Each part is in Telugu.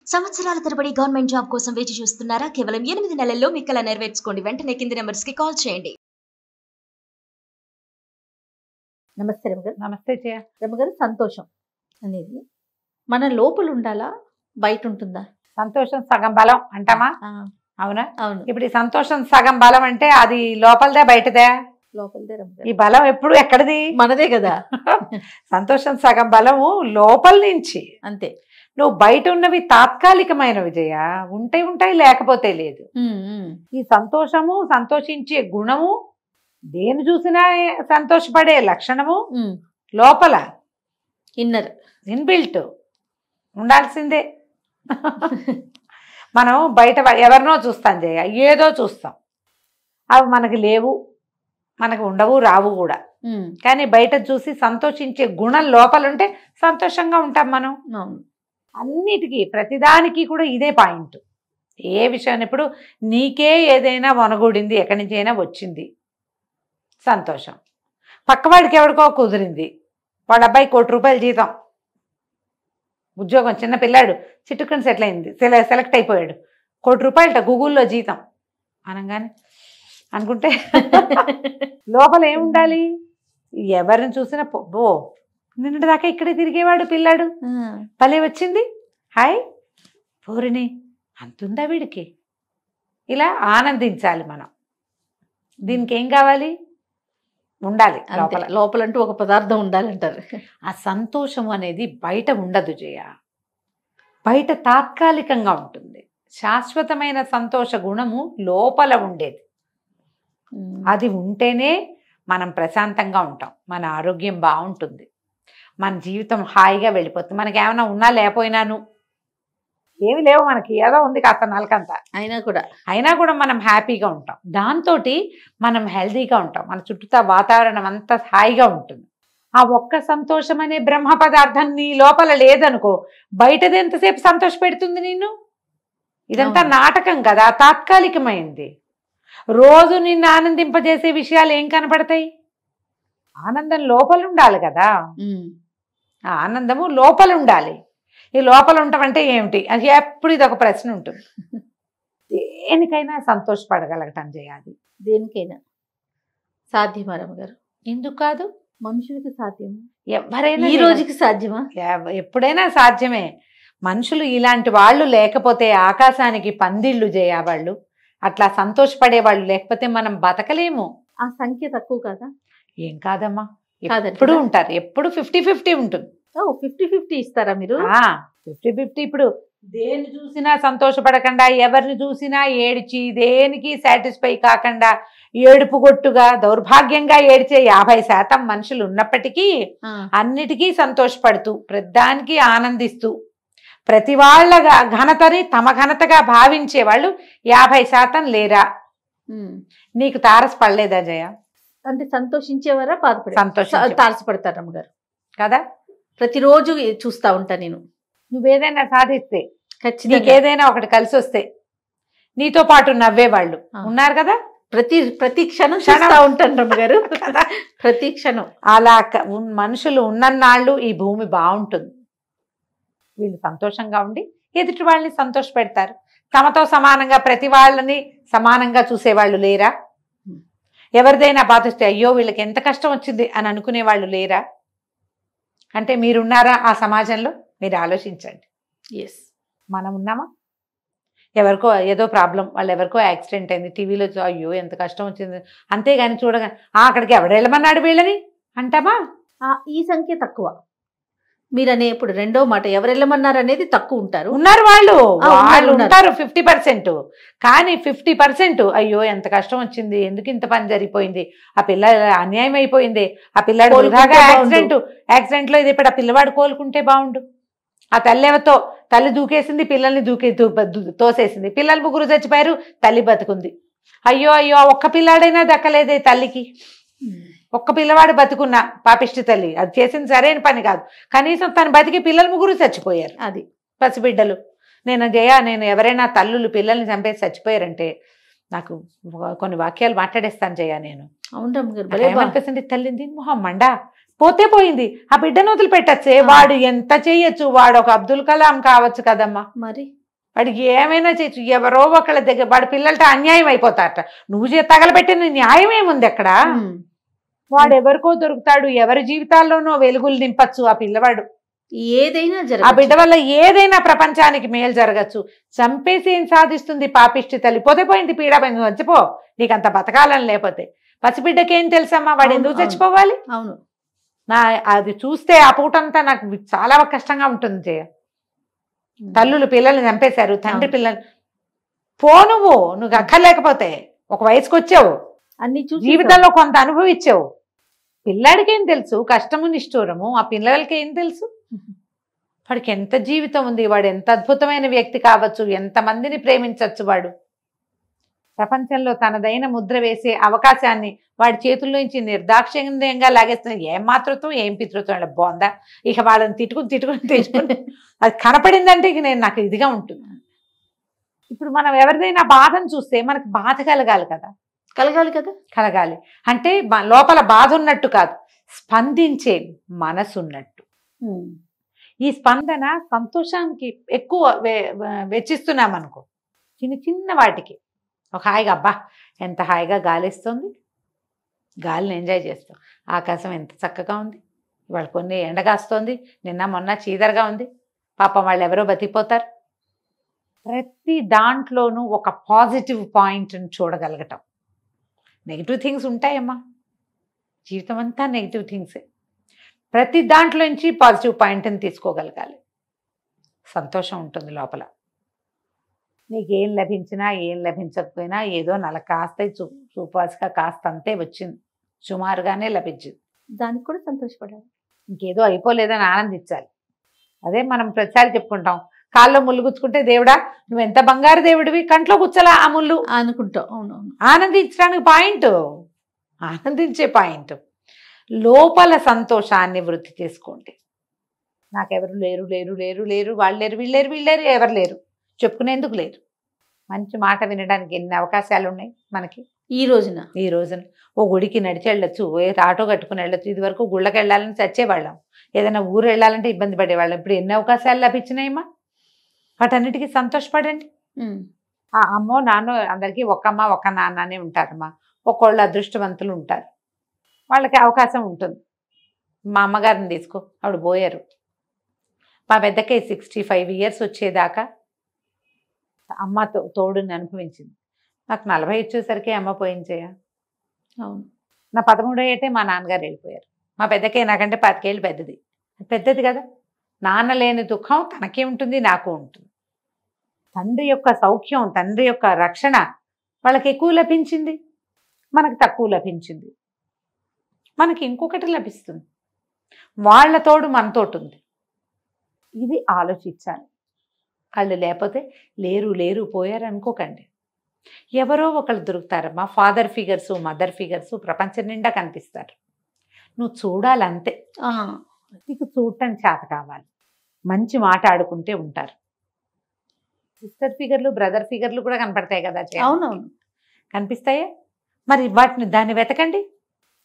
సంవత్సరాల తరబడి గవర్నమెంట్ జాబ్ కోసం వేచి చూస్తున్నారా? కేవలం 8 నెలల్లో మీ కల నెరవేర్చుకోండి. వెంటనే కింది నెంబర్స్ కి కాల్ చేయండి. నమస్తే రమగారు. నమస్తే జయ. రమగారు, సంతోషం అనేది మన లోపల ఉండాలా, బయట ఉంటుందా? సంతోషం సగం బలం అంటామా? అవునా? అవును, ఇప్పుడు ఈ సంతోషం సగం బలం అంటే అది లోపలదే బయటదే? లోపలదే రమగారు. ఈ బలం ఎప్పుడు ఎక్కడిది? మనదే కదా. సంతోషం సగం బలము లోపల నుంచి. అంతే. నువ్వు బయట ఉన్నవి తాత్కాలికమైనవి జయ, ఉంటాయి లేకపోతే లేదు. ఈ సంతోషము, సంతోషించే గుణము, దేని చూసినా సంతోషపడే లక్షణము లోపల ఇన్నర్ ఇన్బిల్ట్ ఉండాల్సిందే. మనం బయట ఎవరినో చూస్తాం జయ, ఏదో చూస్తాం, అవి మనకి లేవు, మనకు ఉండవు, రావు కూడా. కానీ బయట చూసి సంతోషించే గుణం లోపలుంటే సంతోషంగా ఉంటాం మనం. అన్నిటికీ ప్రతిదానికి కూడా ఇదే పాయింట్. ఏ విషయాన్ని ఇప్పుడు నీకే ఏదైనా వనగూడింది, ఎక్కడి నుంచి అయినా వచ్చింది సంతోషం. పక్కవాడికి ఎవరికో కుదిరింది, వాడు అబ్బాయి ₹1,00,00,000 జీతం, ఉద్యోగం, చిన్న పిల్లాడు చిట్టుకుని సెటిల్ అయింది, సెలెక్ట్ అయిపోయాడు, ₹1,00,00,000 గూగుల్లో జీతం అనగానే అనుకుంటే లోపల ఏముండాలి? ఎవరిని చూసినా ఓ నిన్నటి దాకా ఇక్కడే తిరిగేవాడు పిల్లాడు, భలే వచ్చింది, హాయ్ పోరిని అంతుందా వీడికి, ఇలా ఆనందించాలి మనం. దీనికి ఏం కావాలి? ఉండాలి లోపలంటూ ఒక పదార్థం ఉండాలంటారు. ఆ సంతోషం అనేది బయట ఉండదు జయ, బయట తాత్కాలికంగా ఉంటుంది. శాశ్వతమైన సంతోష గుణము లోపల ఉండేది. అది ఉంటేనే మనం ప్రశాంతంగా ఉంటాం, మన ఆరోగ్యం బాగుంటుంది, మన జీవితం హాయిగా వెళ్ళిపోతుంది. మనకి ఏమైనా ఉన్నా లేకపోయినాను, ఏమి లేవు మనకి, ఏదో ఉంది కాస్త నలకంతా, అయినా కూడా మనం హ్యాపీగా ఉంటాం. దాంతో మనం హెల్తీగా ఉంటాం, మన చుట్టూ వాతావరణం అంతా హాయిగా ఉంటుంది. ఆ ఒక్క సంతోషం అనే బ్రహ్మ పదార్థం నీ లోపల లేదనుకో, బయటది ఎంతసేపు సంతోష పెడుతుంది నిన్ను? ఇదంతా నాటకం కదా, తాత్కాలికమైంది. రోజు నిన్ను ఆనందింపజేసే విషయాలు ఏం కనపడతాయి? ఆనందం లోపల ఉండాలి కదా, ఆ ఆనందము లోపల ఉండాలి. ఈ లోపల ఉండటమంటే ఏమిటి అది ఎప్పుడు ఇది ఒక ప్రశ్న ఉంటుంది. దేనికైనా సంతోషపడగలగటం చేయాలి, దేనికైనా సాధ్యమా రమగారు? ఎందుకు కాదు? మనుషులకి సాధ్యమా? ఎవరైనా ఈ రోజుకి సాధ్యమా? ఎప్పుడైనా సాధ్యమే. మనుషులు ఇలాంటి వాళ్ళు లేకపోతే ఆకాశానికి పందిళ్ళు చేయవాళ్ళు, అట్లా సంతోషపడే వాళ్ళు లేకపోతే మనం బతకలేము. ఆ సంఖ్య తక్కువ కదా? ఏం కాదమ్మా, ఎప్పుడు ఉంటారు, ఎప్పుడు 50-50 ఉంటుంది. 50-50 ఇస్తారా మీరు? 50-50. ఇప్పుడు దేన్ని చూసినా సంతోషపడకుండా, ఎవరిని చూసినా ఏడిచి, దేనికి సాటిస్ఫై కాకుండా ఏడుపు గొట్టుగా దౌర్భాగ్యంగా ఏడిచే 50% మనుషులు ఉన్నప్పటికీ అన్నిటికీ సంతోషపడుతూ, ప్రతిదానికి ఆనందిస్తూ, ప్రతి వాళ్ళ ఘనతని తమ ఘనతగా భావించే వాళ్ళు 50% లేరా? నీకు తారసపడలేదా జయ? అంటే సంతోషించేవారా, తారసపడతారు రమ్మగారు కదా? ప్రతిరోజు చూస్తా ఉంటా నేను. నువ్వేదైనా సాధిస్తే, నీకేదైనా ఒకటి కలిసి వస్తే నీతో పాటు నవ్వేవాళ్ళు ఉన్నారు కదా. ప్రతి క్షణం చూస్తా ఉంటాను రమ్మగారు, ప్రతి క్షణం. అలా మనుషులు ఉన్నన్నాళ్ళు ఈ భూమి బాగుంటుంది. వీళ్ళు సంతోషంగా ఉండి ఎదుటి వాళ్ళని సంతోష పెడతారు. తమతో సమానంగా ప్రతి వాళ్ళని సమానంగా చూసేవాళ్ళు లేరా? ఎవరిదైనా బాధిస్తే అయ్యో వీళ్ళకి ఎంత కష్టం వచ్చింది అని అనుకునే వాళ్ళు లేరా? అంటే మీరున్నారా ఆ సమాజంలో? మీరు ఆలోచించండి. ఎస్, మనం ఉన్నామా? ఎవరికో ఏదో ప్రాబ్లం, వాళ్ళు ఎవరికో యాక్సిడెంట్ అయింది, టీవీలో అయ్యో ఎంత కష్టం వచ్చింది, అంతేగాని చూడగా అక్కడికి ఎవడెళ్ళమన్నాడు వీళ్ళని అంటామా? ఈ సంఖ్య తక్కువ. మీరనే ఇప్పుడు రెండో మాట, ఎవరెళ్ళమన్నారు అనేది తక్కువ ఉంటారు. ఉన్నారు వాళ్ళు ఉంటారు 50%. కానీ 50% అయ్యో ఎంత కష్టం వచ్చింది, ఎందుకు ఇంత పని జరిగిపోయింది, ఆ పిల్ల అన్యాయం అయిపోయింది, ఆ పిల్లాడు యాక్సిడెంట్ లో ఇది ఇప్పుడు ఆ పిల్లవాడు కోలుకుంటే బాగుండు. ఆ తల్లి దూకేసింది, పిల్లల్ని తోసేసింది, పిల్లలు 3 చచ్చిపోయారు, తల్లి బతుకుంది. అయ్యో ఒక్క పిల్లాడైనా దక్కలేదే తల్లికి. ఒక్క పిల్లవాడు బతుకున్నా పాపిష్టి తల్లి, అది చేసింది సరైన పని కాదు. కనీసం తను బతికి పిల్లలు 3 చచ్చిపోయారు, అది పసిబిడ్డలు. నేను ఎవరైనా తల్లులు పిల్లల్ని చంపేసి చచ్చిపోయారంటే నాకు కొన్ని వాక్యాలు మాట్లాడేస్తాను జయ. నేను అవును అనిపిస్తుంది, తల్లింది మొహం మండా, పోతే పోయింది. ఆ బిడ్డను వదిలిపెట్టచ్చే. వాడు ఎంత చేయొచ్చు, వాడు ఒక అబ్దుల్ కలాం కావచ్చు కదమ్మా. మరి వాడికి ఏమైనా చేయొచ్చు. ఎవరో ఒకళ్ళ దగ్గర వాడి పిల్లలతో అన్యాయం అయిపోతారట. నువ్వు తగలబెట్టిన న్యాయం ఏముంది అక్కడ? వాడు ఎవరికో దొరుకుతాడు, ఎవరి జీవితాల్లోనో వెలుగులు నింపచ్చు ఆ పిల్లవాడు. ఏదైనా ఆ బిడ్డ వల్ల ఏదైనా ప్రపంచానికి మేలు జరగచ్చు. చంపేసి ఏం సాధిస్తుంది పాపిష్టి తల్లి? పోతే పోయింది, పీడాబంది, వచ్చిపో. నీకు అంత బతకాలని లేకపోతే. పసిబిడ్డకేం తెలుసమ్మా వాడు ఎందుకు చచ్చిపోవాలి? అవును. అది చూస్తే ఆ పూటంతా నాకు చాలా కష్టంగా ఉంటుంది జయ. తల్లులు పిల్లల్ని చంపేశారు, తండ్రి పిల్లలు. నువ్వు అక్కర్లేకపోతే ఒక వయసుకు వచ్చావు, అన్ని జీవితంలో కొంత అనుభవించావు. పిల్లాడికి ఏం తెలుసు కష్టము నిష్ఠూరము? ఆ పిల్లలకి ఏం తెలుసు? వాడికి ఎంత జీవితం ఉంది, వాడు ఎంత అద్భుతమైన వ్యక్తి కావచ్చు, ఎంతమందిని ప్రేమించవచ్చు. వాడు ప్రపంచంలో తనదైన ముద్ర వేసే అవకాశాన్ని వాడి చేతుల్లోంచి నిర్దాక్షిణ్యంగా లాగేస్తున్న. ఏం మాతృత్వం, ఏం పితృత్వం ఇలా బాగుందా? ఇక వాళ్ళని తిట్టుకుని అది కనపడిందంటే ఇక నాకు ఇదిగా ఉంటుంది. ఇప్పుడు మనం ఎవరిదైనా బాధను చూస్తే మనకు బాధ కలగాలి కదా. కలగాలి అంటే లోపల బాధ ఉన్నట్టు కాదు, స్పందించే మనసు ఉన్నట్టు. ఈ స్పందన సంతోషానికి ఎక్కువ వెచ్చిస్తున్నాం అనుకో. చిన్న చిన్న వాటికి ఒక హాయిగా, అబ్బా ఎంత హాయిగా గాలిస్తుంది, గాలిని ఎంజాయ్ చేస్తాం. ఆకాశం ఎంత చక్కగా ఉంది, ఇవాళ కొన్ని ఎండగాస్తోంది, నిన్న మొన్న చీదరగా ఉంది, పాపం వాళ్ళు ఎవరో బతికిపోతారు. ప్రతి దాంట్లోనూ ఒక పాజిటివ్ పాయింట్ని చూడగలగటం. నెగిటివ్ థింగ్స్ ఉంటాయమ్మా, జీవితం అంతా నెగిటివ్ థింగ్సే. ప్రతి దాంట్లో నుంచి పాజిటివ్ పాయింట్ని తీసుకోగలగాలి. సంతోషం ఉంటుంది లోపల. నీకేం లభించినా ఏం లభించకపోయినా ఏదో కాస్త చూపాసిగా కాస్త అంతే వచ్చింది, సుమారుగానే లభించింది. దానికి కూడా సంతోషపడాలి. ఇంకేదో అయిపోలేదని ఆనందించాలి. అదే మనం ప్రతిసారి చెప్పుకుంటాం, కాల్లో ముళ్ళు గుచ్చుకుంటే దేవుడా నువ్వు ఎంత బంగారు దేవుడివి, కంట్లో గుచ్చలా ఆ ముళ్ళు అనుకుంటాం. అవునవును. ఆనందించడానికి పాయింట్, ఆనందించే పాయింట్. లోపల సంతోషాన్ని వృద్ధి చేసుకోండి. నాకెవరు లేరు లేరు లేరు లేరు వాళ్ళు లేరు వీళ్ళు లేరు వీళ్ళు లేరు ఎవరు లేరు చెప్పుకునేందుకు లేరు. మంచి మాట వినడానికి ఎన్ని అవకాశాలు ఉన్నాయి మనకి ఈ రోజున. ఓ గుడికి నడిచి వెళ్ళొచ్చు, ఆటో కట్టుకుని వెళ్ళొచ్చు. ఇది వరకు గుళ్ళకి వెళ్ళాలని చచ్చేవాళ్ళం, ఏదైనా ఊరు వెళ్ళాలంటే ఇబ్బంది పడేవాళ్ళం. ఇప్పుడు ఎన్ని అవకాశాలు లభించినాయమ్మా, వాటన్నిటికీ సంతోషపడండి. అమ్మో నాన్న అందరికీ ఒక్కమ్మ ఒక్క నాన్ననే ఉంటారమ్మా. ఒక్కోళ్ళు అదృష్టవంతులు ఉంటారు, వాళ్ళకి అవకాశం ఉంటుంది. మా అమ్మగారిని తీసుకో, ఆవిడ పోయారు. మా పెద్దకి 65 years వచ్చేదాకా అమ్మ తోడుని అనుభవించింది. నాకు 40 వచ్చేసరికి అమ్మ పోయించేయ. అవును. నా 13వ ఏటే మా నాన్నగారు వెళ్ళిపోయారు. మా పెద్దకే నాకంటే 10 ఏళ్ళు పెద్దది కదా. నాన్న లేని దుఃఖం తనకే ఉంటుంది, నాకు ఉంటుంది. తండ్రి యొక్క సౌఖ్యం, తండ్రి యొక్క రక్షణ వాళ్ళకి ఎక్కువ లభించింది, మనకు తక్కువ లభించింది. మనకి ఇంకొకటి లభిస్తుంది, వాళ్ళ తోడు మనతోటి ఉంది. ఇది ఆలోచించాలి. వాళ్ళు లేకపోతే లేరు లేరు పోయారు అనుకోకండి. ఎవరో ఒకళ్ళు దొరుకుతారమ్మా. ఫాదర్ ఫిగర్సు, మదర్ ఫిగర్సు ప్రపంచం నిండా కనిపిస్తారు. నువ్వు చూడాలంతే. నీకు చూడటం చేత కావాలి. మంచి మాట్లాడుకుంటే ఉంటారు. సిస్టర్ ఫిగర్లు, బ్రదర్ ఫిగర్లు కూడా కనపడతాయి కదా. అవునవును, కనిపిస్తాయే. మరి దాన్ని వెతకండి,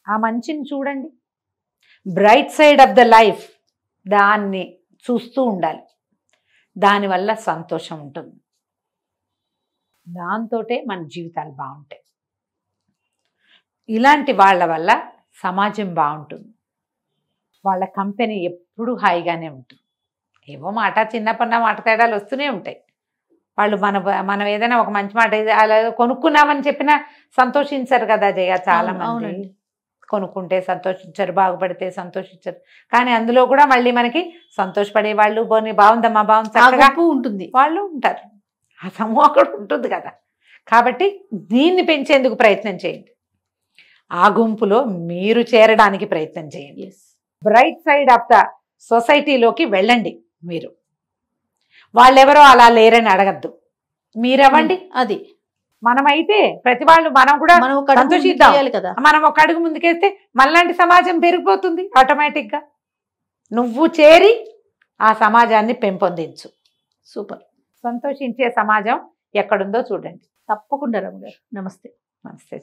ఆ మంచిని చూడండి. Bright side of the life దాన్ని చూస్తూ ఉండాలి. దానివల్ల సంతోషం ఉంటుంది. దాంతోటే మన జీవితాలు బాగుంటాయి. ఇలాంటి వాళ్ళ వల్ల సమాజం బాగుంటుంది. వాళ్ళ కంపెనీ ఎప్పుడూ హాయిగానే ఉంటుంది. ఏవో మాట చిన్నపన్న మాట తేడాలు వస్తూనే ఉంటాయి. వాళ్ళు మనం ఏదైనా ఒక మంచి మాట అలా కొనుక్కున్నామని చెప్పినా సంతోషించరు కదా జయ. చాలా మంది కొనుక్కుంటే సంతోషించరు, బాగుపడితే సంతోషించరు. కానీ అందులో కూడా మళ్ళీ మనకి సంతోషపడే వాళ్ళు, బాగుందమ్మా బాగుంది ఉంటుంది, వాళ్ళు ఉంటారు. ఆ సమూహం కూడా ఉంటుంది కదా. కాబట్టి దీన్ని పెంచేందుకు ప్రయత్నం చేయండి. ఆ గుంపులో మీరు చేరడానికి ప్రయత్నం చేయండి. బ్రైట్ సైడ్ ఆఫ్ ద సొసైటీలోకి వెళ్ళండి. మీరు వాళ్ళెవరో అలా లేరని అడగద్దు, మీరవ్వండి. అది మనమైతే ప్రతి వాళ్ళు మనం కూడా సంతోషిద్దాం కదా. మనం ఒక అడుగు ముందుకేస్తే మనలాంటి సమాజం పెరిగిపోతుంది ఆటోమేటిక్గా. నువ్వు చేరి ఆ సమాజాన్ని పెంపొందించు. సూపర్. సంతోషించే సమాజం ఎక్కడుందో చూడండి. తప్పకుండా రమ్య గారు. నమస్తే. నమస్తే.